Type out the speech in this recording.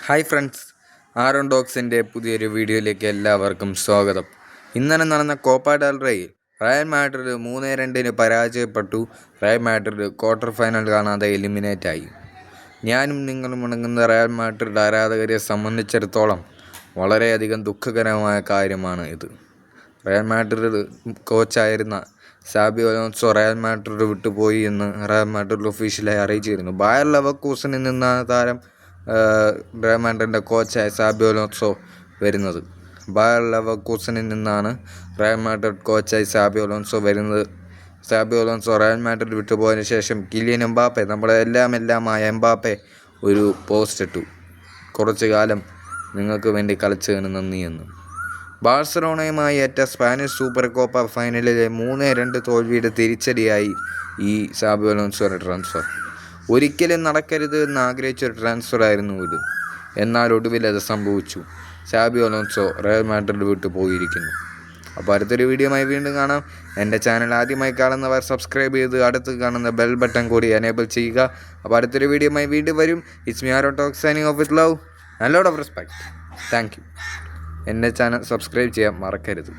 Hi friends, Aaron ഡോഗ്സിൻ്റെ പുതിയൊരു വീഡിയോയിലേക്ക് എല്ലാവർക്കും സ്വാഗതം. ഇന്നലെ നടന്ന കോപ്പ ഡെൽ റേയിൽ റയൽ മാഡ്രിഡ് 3-2 പരാജയപ്പെട്ടു. റയൽ മാഡ്രിഡ് ക്വാർട്ടർ ഫൈനൽ കാണാതെ എലിമിനേറ്റായി. ഞാനും നിങ്ങളും അടങ്ങുന്ന റയൽ മാഡ്രിഡ് ആരാധകരെ സംബന്ധിച്ചിടത്തോളം വളരെയധികം ദുഃഖകരമായ കാര്യമാണ് ഇത്. റയൽ മാഡ്രിഡ് കോച്ചായിരുന്ന സാബി അലോൺസോ റയൽ മാഡ്രിഡ് വിട്ടുപോയി എന്ന് റയൽ മാഡ്രിഡ് ഒഫീഷ്യലായി അറിയിച്ചിരുന്നു. ബായർ ലെവർകൂസനിൽ നിന്നാണ് താരം റയൽ മാഡ്രിഡിൻ്റെ കോച്ചായ സാബി അലോൺസോ വരുന്നത്. ബായർ ലെവർകൂസനിൽ നിന്നാണ് റയൽ മാഡ്രിഡ് കോച്ചായി സാബി അലോൺസോ വരുന്നത്. സാബി അലോൺസോ റയൽ മാഡ്രിഡ് വിട്ടുപോയതിനു ശേഷം കിലിയൻ എംബാപ്പെ, നമ്മുടെ എല്ലാമായ എംബാപ്പെ ഒരു പോസ്റ്റ് ഇട്ടു. കുറച്ചു കാലം നിങ്ങൾക്ക് വേണ്ടി കളിച്ചതിന് നന്ദിയെന്ന്. ബാഴ്സലോണയുമായി ഏറ്റ സ്പാനിഷ് സൂപ്പർ കോപ്പ ഫൈനലിലെ 3-2 തോൽവിയുടെ തിരിച്ചടിയായി ഈ സാബി അലോൺസോയുടെ ട്രാൻസ്ഫർ. ഒരിക്കലും നടക്കരുത് എന്ന് ആഗ്രഹിച്ചൊരു ട്രാൻസ്ഫറായിരുന്നു ഇത്. എന്നാൽ ഒടുവിൽ അത് സംഭവിച്ചു. സാബി അലോൺസോ റയൽ മാഡ്രിഡ് വിട്ടു പോയിരിക്കുന്നു. അപ്പോൾ അടുത്തൊരു വീഡിയോയുമായി വീണ്ടും കാണാം. എൻ്റെ ചാനൽ ആദ്യമായി കാണുന്നവർ സബ്സ്ക്രൈബ് ചെയ്ത് അടുത്ത് കാണുന്ന ബെൽ ബട്ടൺ കൂടി എനേബിൾ ചെയ്യുക. അപ്പോൾ അടുത്തൊരു വീഡിയോയുമായി വീണ്ടും വരും. It's me Aaron talks signing off with love and lot of respect. Thank you. എൻ്റെ ചാനൽ സബ്സ്ക്രൈബ് ചെയ്യാൻ മറക്കരുത്.